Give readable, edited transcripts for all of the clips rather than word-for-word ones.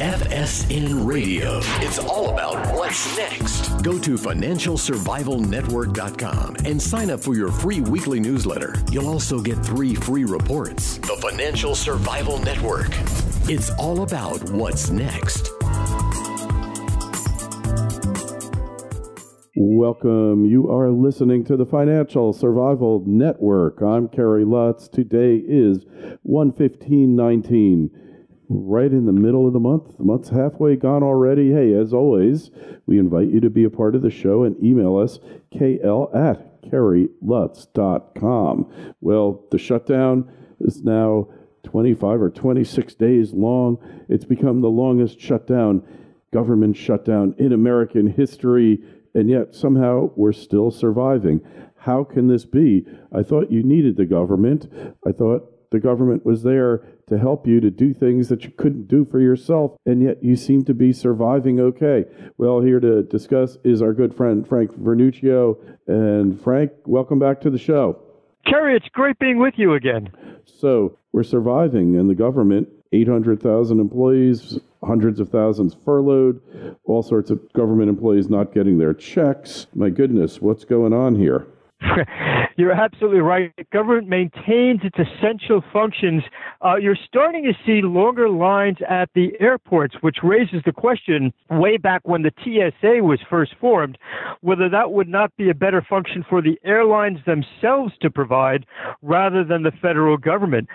FSN Radio. It's all about what's next. Go to financialsurvivalnetwork.com and sign up for your free weekly newsletter. You'll also get 3 free reports. The Financial Survival Network. It's all about what's next. Welcome. You are listening to the Financial Survival Network. I'm Kerry Lutz. Today is 1/15/19, right in the middle of the month. The month's halfway gone already. Hey, as always, we invite you to be a part of the show and email us, kl@kerrylutz.com. Well, the shutdown is now 25 or 26 days long. It's become the longest government shutdown in American history. And yet, somehow, we're still surviving. How can this be? I thought you needed the government. I thought the government was there to help you to do things that you couldn't do for yourself, and yet you seem to be surviving okay. Well, here to discuss is our good friend, Frank Vernuccio. And Frank, welcome back to the show. Kerry, it's great being with you again. So, we're surviving, and the government, 800,000 employees, hundreds of thousands furloughed, all sorts of government employees not getting their checks. My goodness, what's going on here? You're absolutely right. Government maintains its essential functions. You're starting to see longer lines at the airports, which raises the question, way back when the TSA was first formed, whether that would not be a better function for the airlines themselves to provide rather than the federal government.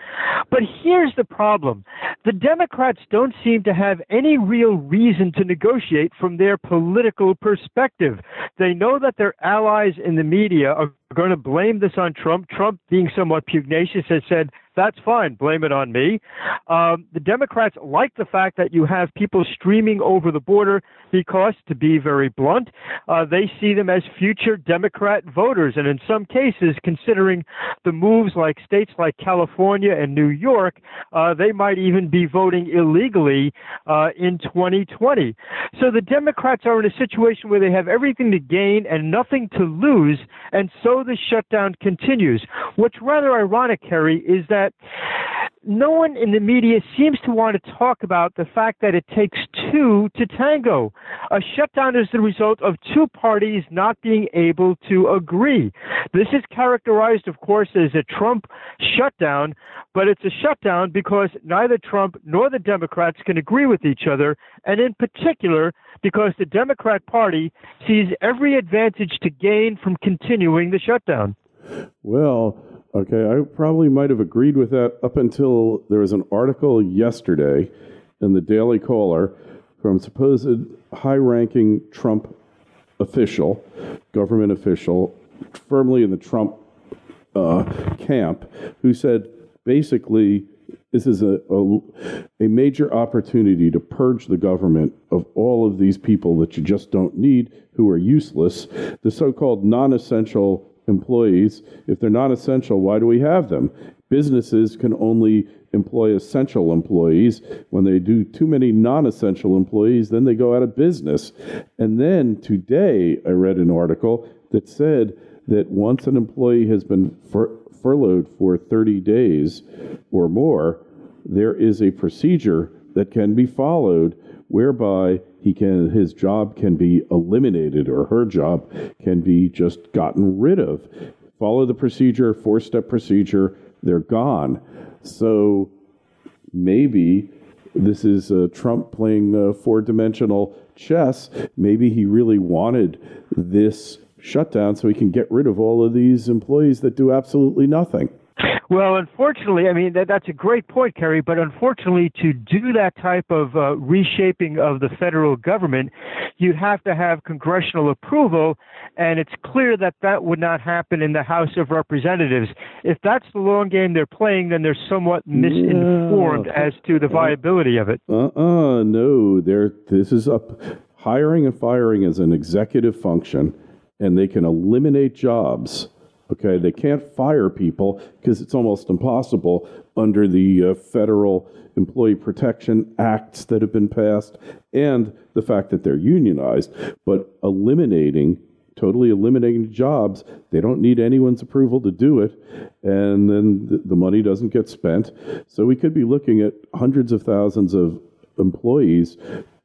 But here's the problem. The Democrats don't seem to have any real reason to negotiate from their political perspective. They know that their allies in the media are going to blame this on Trump. Trump, being somewhat pugnacious, has said, that's fine, blame it on me. The Democrats like the fact that you have people streaming over the border because, to be very blunt, they see them as future Democrat voters. And in some cases, considering the moves like states like California and New York, they might even be voting illegally in 2020. So the Democrats are in a situation where they have everything to gain and nothing to lose, and so the shutdown continues. What's rather ironic, Kerry, is that no one in the media seems to want to talk about the fact that it takes two to tango. A shutdown is the result of two parties not being able to agree. This is characterized, of course, as a Trump shutdown, but it's a shutdown because neither Trump nor the Democrats can agree with each other, and in particular, because the Democrat Party sees every advantage to gain from continuing the shutdown. Well, okay, I probably might have agreed with that up until there was an article yesterday in the Daily Caller from supposed high-ranking Trump official, government official, firmly in the Trump camp, who said basically this is a major opportunity to purge the government of all of these people that you just don't need, who are useless, the so-called non-essential employees. If they're not essential, why do we have them? Businesses can only employ essential employees. When they do too many non-essential employees, then they go out of business. And then today, I read an article that said that once an employee has been furloughed for 30 days or more, there is a procedure that can be followed whereby his job can be eliminated, or her job can be just gotten rid of. Follow the procedure, 4-step procedure, they're gone. So maybe this is Trump playing 4-dimensional chess. Maybe he really wanted this shutdown so he can get rid of all of these employees that do absolutely nothing. Well, unfortunately, I mean, that's a great point, Kerry, but unfortunately, to do that type of reshaping of the federal government, you'd have to have congressional approval, and it's clear that that would not happen in the House of Representatives. If that's the long game they're playing, then they're somewhat misinformed as to the viability of it. No, this is up. Hiring and firing is an executive function, and they can eliminate jobs. Okay, they can't fire people because it's almost impossible under the federal employee protection acts that have been passed and the fact that they're unionized. But totally eliminating jobs, they don't need anyone's approval to do it, and then the money doesn't get spent. So we could be looking at hundreds of thousands of employees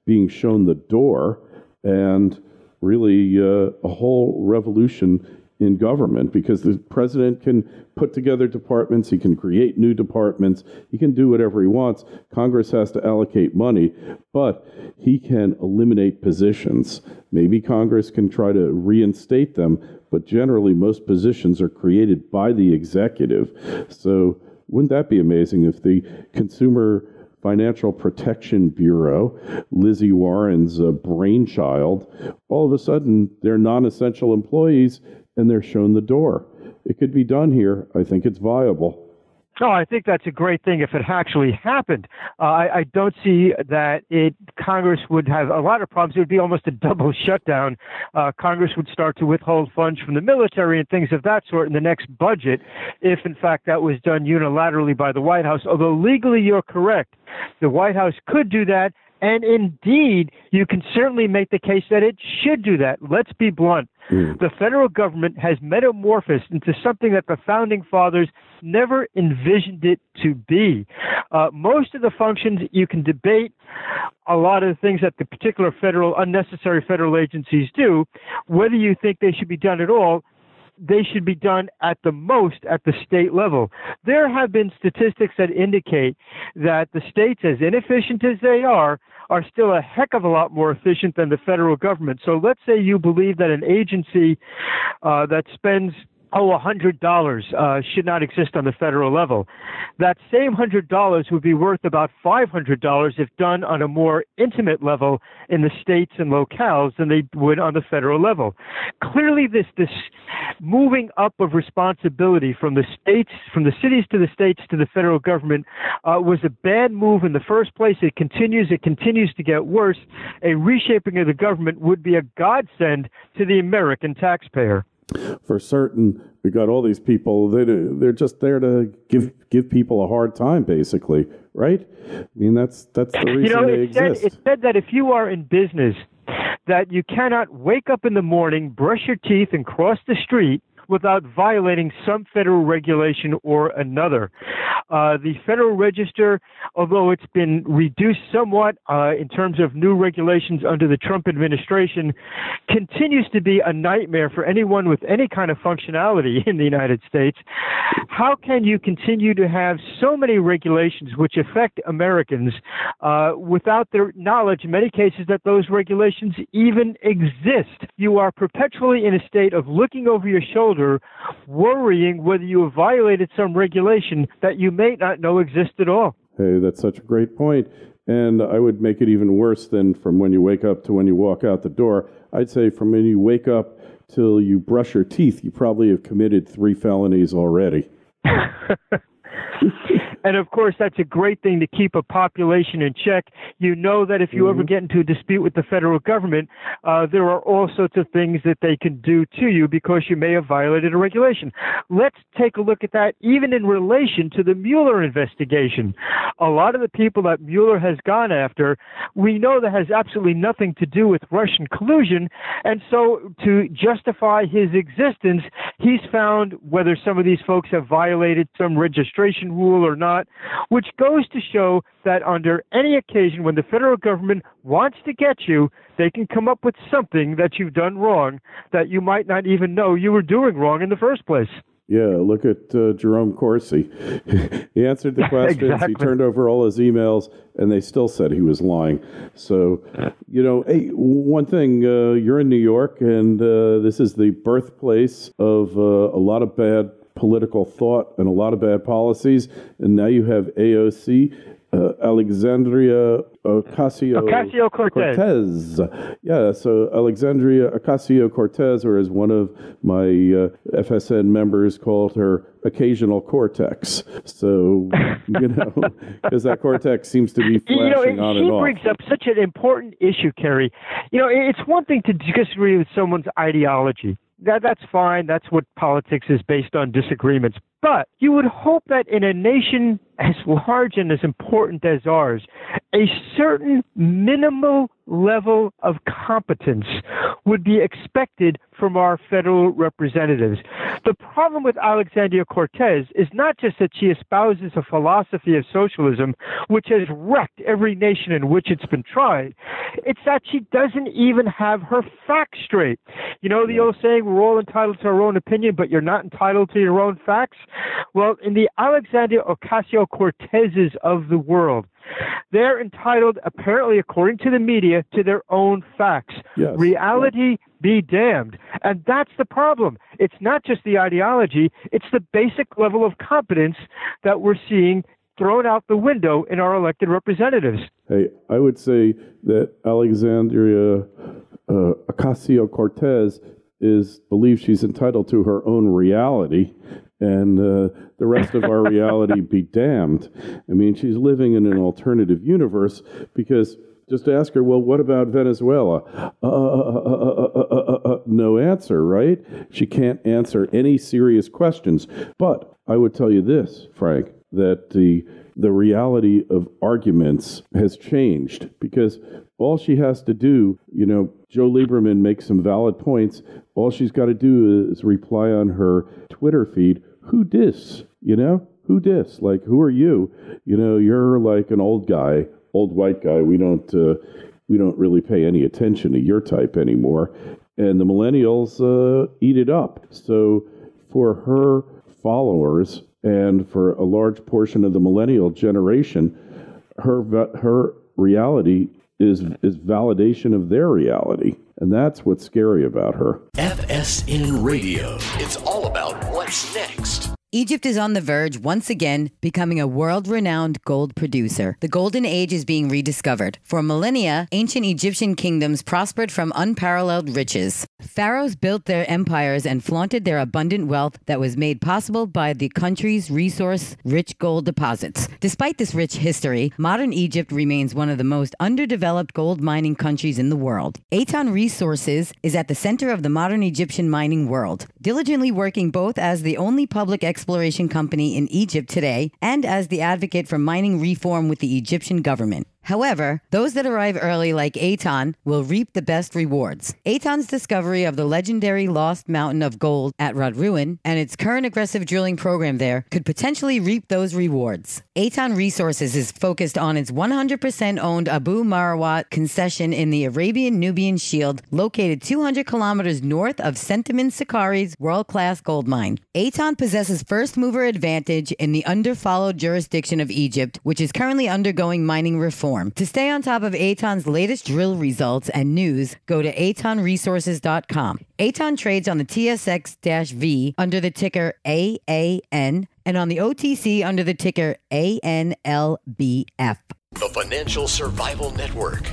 being shown the door, and really a whole revolution in government, because the president can put together departments, he can create new departments, he can do whatever he wants. Congress has to allocate money, but he can eliminate positions. Maybe Congress can try to reinstate them, but generally most positions are created by the executive. So wouldn't that be amazing if the Consumer Financial Protection Bureau, Lizzie Warren's brainchild, all of a sudden they're non-essential employees and they're shown the door? It could be done here. I think it's viable. Oh, I think that's a great thing if it actually happened. I don't see that Congress would have a lot of problems. It would be almost a double shutdown. Congress would start to withhold funds from the military and things of that sort in the next budget if, in fact, that was done unilaterally by the White House. Although legally you're correct. The White House could do that. And indeed, you can certainly make the case that it should do that. Let's be blunt. The federal government has metamorphosed into something that the Founding Fathers never envisioned it to be. Most of the functions you can debate a lot of the things that the particular unnecessary federal agencies do, whether you think they should be done at all. They should be done at the most at the state level. There have been statistics that indicate that the states, as inefficient as they are still a heck of a lot more efficient than the federal government. So let's say you believe that an agency that spends $100 should not exist on the federal level. That same $100 would be worth about $500 if done on a more intimate level in the states and locales than they would on the federal level. Clearly, this moving up of responsibility from the states, from the cities to the states to the federal government was a bad move in the first place. It continues to get worse. A reshaping of the government would be a godsend to the American taxpayer. For certain, we got all these people. They're just there to give people a hard time, basically, right? I mean, that's the reason they exist. It said that if you are in business, that you cannot wake up in the morning, brush your teeth, and cross the street without violating some federal regulation or another. The Federal Register, although it's been reduced somewhat in terms of new regulations under the Trump administration, continues to be a nightmare for anyone with any kind of functionality in the United States. How can you continue to have so many regulations which affect Americans without their knowledge, in many cases, that those regulations even exist? You are perpetually in a state of looking over your shoulder, worrying whether you have violated some regulation that you may not know exists at all. Hey, that's such a great point. And I would make it even worse than from when you wake up to when you walk out the door. I'd say from when you wake up till you brush your teeth, you probably have committed 3 felonies already. And, of course, that's a great thing to keep a population in check. You know that if you ever get into a dispute with the federal government, there are all sorts of things that they can do to you because you may have violated a regulation. Let's take a look at that even in relation to the Mueller investigation. A lot of the people that Mueller has gone after, we know that has absolutely nothing to do with Russian collusion. And so to justify his existence, he's found whether some of these folks have violated some registration rule or not, which goes to show that under any occasion when the federal government wants to get you, they can come up with something that you've done wrong that you might not even know you were doing wrong in the first place. Yeah, look at Jerome Corsi. He answered the questions, exactly. He turned over all his emails, and they still said he was lying. So, hey, one thing, you're in New York, and this is the birthplace of a lot of bad political thought and a lot of bad policies, and now you have AOC, Alexandria Ocasio-Cortez. Yeah, so Alexandria Ocasio-Cortez, or as one of my FSN members called her, occasional cortex. So, because that cortex seems to be flashing on and off. She brings up such an important issue, Kerry. It's one thing to disagree with someone's ideology. That's fine. That's what politics is, based on disagreements. But you would hope that in a nation as large and as important as ours, a certain minimal level of competence would be expected from our federal representatives. The problem with Alexandria Cortez is not just that she espouses a philosophy of socialism which has wrecked every nation in which it's been tried. It's that she doesn't even have her facts straight. You know the old saying, we're all entitled to our own opinion, but you're not entitled to your own facts? Well, in the Alexandria Ocasio-Cortezes of the world, they're entitled, apparently according to the media, to their own facts. Yes. Reality be damned. And that's the problem. It's not just the ideology, it's the basic level of competence that we're seeing thrown out the window in our elected representatives. Hey, I would say that Alexandria Ocasio-Cortez believes she's entitled to her own reality, and the rest of our reality be damned. I mean, she's living in an alternative universe because just ask her, well, what about Venezuela? No answer, right? She can't answer any serious questions. But I would tell you this, Frank, that the reality of arguments has changed because all she has to do, Joe Lieberman makes some valid points. All she's got to do is reply on her Twitter feed, who dis? Who dis? Like, who are you? You're like an old white guy. We don't really pay any attention to your type anymore. And the millennials eat it up. So for her followers and for a large portion of the millennial generation, her reality is validation of their reality. And that's what's scary about her. FSN Radio. It's all about what's next. Egypt is on the verge, once again, becoming a world-renowned gold producer. The Golden Age is being rediscovered. For millennia, ancient Egyptian kingdoms prospered from unparalleled riches. Pharaohs built their empires and flaunted their abundant wealth that was made possible by the country's resource-rich gold deposits. Despite this rich history, modern Egypt remains one of the most underdeveloped gold mining countries in the world. Aton Resources is at the center of the modern Egyptian mining world, diligently working both as the only public exploration company in Egypt today and as the advocate for mining reform with the Egyptian government. However, those that arrive early like Aton will reap the best rewards. Aton's discovery of the legendary Lost Mountain of Gold at Radruin and its current aggressive drilling program there could potentially reap those rewards. Aton Resources is focused on its 100% owned Abu Marawat concession in the Arabian-Nubian Shield, located 200 kilometers north of Centamin Sakari's world-class gold mine. Aton possesses first-mover advantage in the underfollowed jurisdiction of Egypt, which is currently undergoing mining reform. To stay on top of Aton's latest drill results and news, go to atonresources.com. Aton trades on the TSX-V under the ticker AAN and on the OTC under the ticker ANLBF. The Financial Survival Network.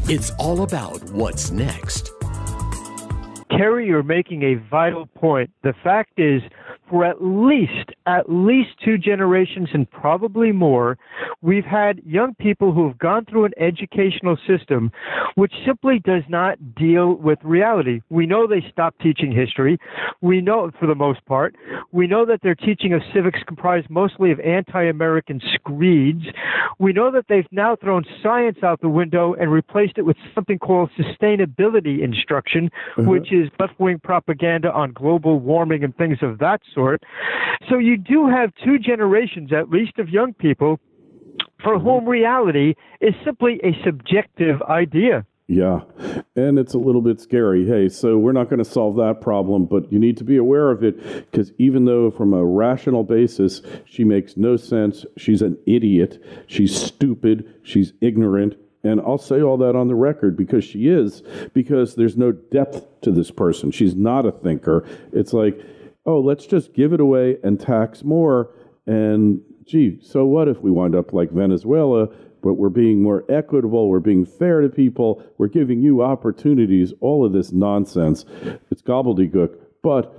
It's all about what's next. Kerry, you're making a vital point. The fact is, for at least 2 generations and probably more, we've had young people who have gone through an educational system which simply does not deal with reality. We know they stopped teaching history. We know, for the most part, we know that their teaching of civics comprised mostly of anti-American screeds. We know that they've now thrown science out the window and replaced it with something called sustainability instruction, which is left-wing propaganda on global warming and things of that sort. So you do have 2 generations, at least, of young people for whom reality is simply a subjective idea. Yeah, and it's a little bit scary. Hey, so we're not going to solve that problem, but you need to be aware of it, because even though from a rational basis she makes no sense, she's an idiot, she's stupid, she's ignorant, and I'll say all that on the record because she is, because there's no depth to this person. She's not a thinker. It's like, oh, let's just give it away and tax more. And gee, so what if we wind up like Venezuela, but we're being more equitable, we're being fair to people, we're giving you opportunities, all of this nonsense. It's gobbledygook. But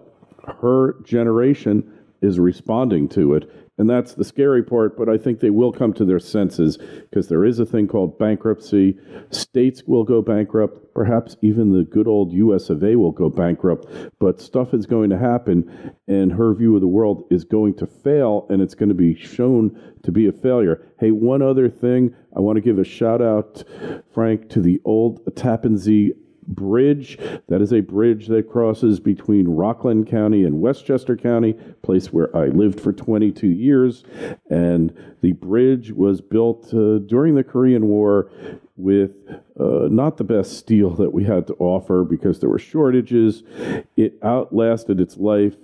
her generation is responding to it. And that's the scary part, but I think they will come to their senses because there is a thing called bankruptcy. States will go bankrupt. Perhaps even the good old US of A will go bankrupt. But stuff is going to happen, and her view of the world is going to fail, and it's going to be shown to be a failure. Hey, one other thing. I want to give a shout out, Frank, to the old Tappan Zee Bridge. That is a bridge that crosses between Rockland County and Westchester County, place where I lived for 22 years. And the bridge was built during the Korean War with not the best steel that we had to offer because there were shortages. It outlasted its life.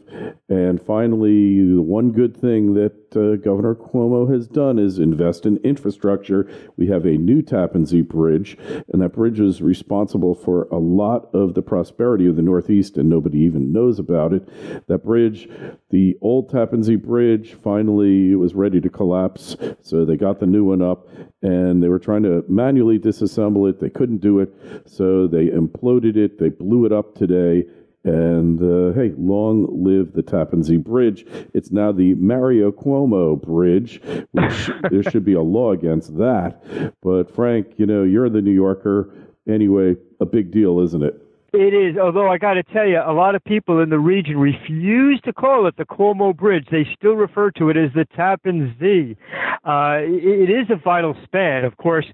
And finally, the one good thing that Governor Cuomo has done is invest in infrastructure. We have a new Tappan Zee Bridge, and that bridge is responsible for a lot of the prosperity of the Northeast, and nobody even knows about it. That bridge, the old Tappan Zee Bridge, finally was ready to collapse, so they got the new one up, and they were trying to manually disassemble it. They couldn't do it, so they imploded it. They blew it up today. And, hey, long live the Tappan Zee Bridge. It's now the Mario Cuomo Bridge, which there should be a law against that. But, Frank, you know, you're the New Yorker. Anyway, a big deal, isn't it? It is, although I got to tell you, a lot of people in the region refuse to call it the Cuomo Bridge. They still refer to it as the Tappan Zee. It is a vital span. Of course,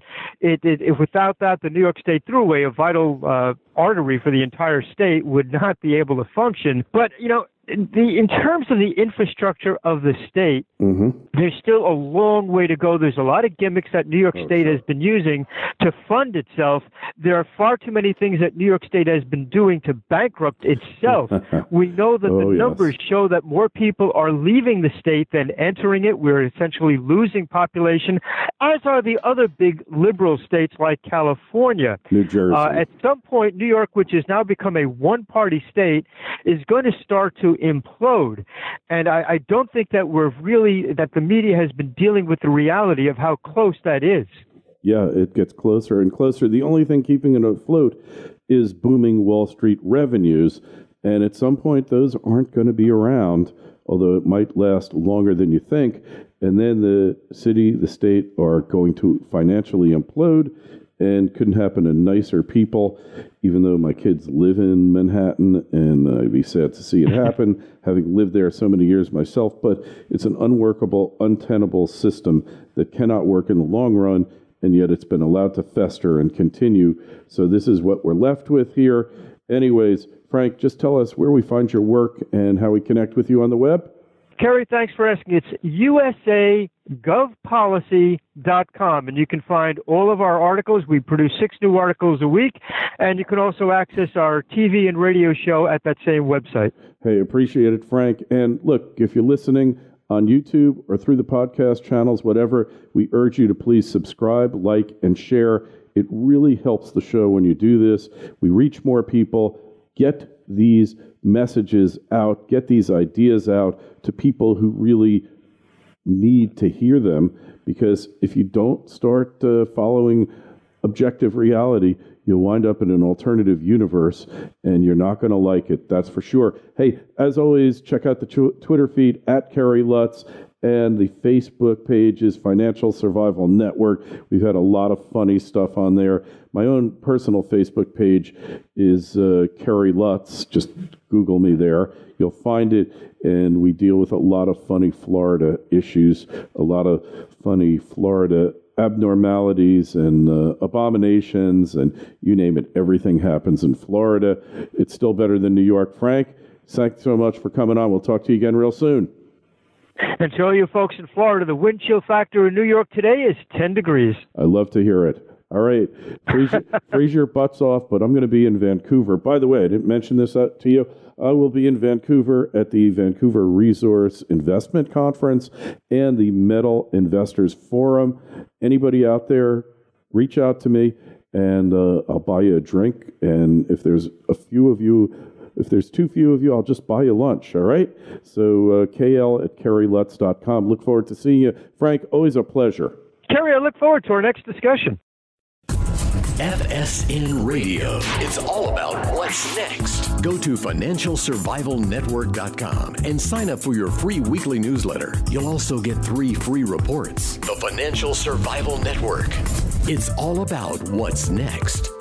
without that, the New York State Thruway, a vital artery for the entire state, would not be able to function. But, you know, in terms of the infrastructure of the state, there's still a long way to go. There's a lot of gimmicks that New York State has been using to fund itself. There are far too many things that New York State has been doing to bankrupt itself. We know that the numbers show that more people are leaving the state than entering it. We're essentially losing population, as are the other big liberal states like California. New Jersey. At some point, New York, which has now become a one-party state, is going to start to implode. And I don't think that that the media has been dealing with the reality of how close that is. Yeah, it gets closer and closer. The only thing keeping it afloat is booming Wall Street revenues. And at some point, those aren't going to be around, although it might last longer than you think. And then the city, the state are going to financially implode, and couldn't happen to nicer people, even though my kids live in Manhattan, and I'd be sad to see it happen, having lived there so many years myself. But it's an unworkable, untenable system that cannot work in the long run, and yet it's been allowed to fester and continue. So this is what we're left with here. Anyways, Frank, just tell us where we find your work and how we connect with you on the web. Kerry, thanks for asking. It's usagovpolicy.com, and you can find all of our articles. We produce 6 new articles a week, and you can also access our TV and radio show at that same website. Hey, appreciate it, Frank. And look, if you're listening on YouTube or through the podcast channels, whatever, we urge you to please subscribe, like, and share. It really helps the show when you do this. We reach more people. Get these messages out, get these ideas out to people who really need to hear them, because if you don't start following objective reality, you'll wind up in an alternative universe, and you're not going to like it, that's for sure. Hey, as always, check out the Twitter feed at Kerry Lutz, and the Facebook page is Financial Survival Network. We've had a lot of funny stuff on there. My own personal Facebook page is Kerry Lutz. Just Google me there. You'll find it, and we deal with a lot of funny Florida issues, a lot of funny Florida abnormalities and abominations, and you name it, everything happens in Florida. It's still better than New York. Frank, thanks so much for coming on. We'll talk to you again real soon. And to all you folks in Florida, the wind chill factor in New York today is 10 degrees. I love to hear it. All right. Freeze your butts off, but I'm going to be in Vancouver. By the way, I didn't mention this to you. I will be in Vancouver at the Vancouver Resource Investment Conference and the Metal Investors Forum. Anybody out there, reach out to me, and I'll buy you a drink. And if there's if there's too few of you, I'll just buy you lunch, all right? So KL@KerryLutz.com. Look forward to seeing you. Frank, always a pleasure. Kerry, I look forward to our next discussion. FSN Radio. It's all about what's next. Go to financialsurvivalnetwork.com and sign up for your free weekly newsletter. You'll also get 3 free reports. The Financial Survival Network. It's all about what's next.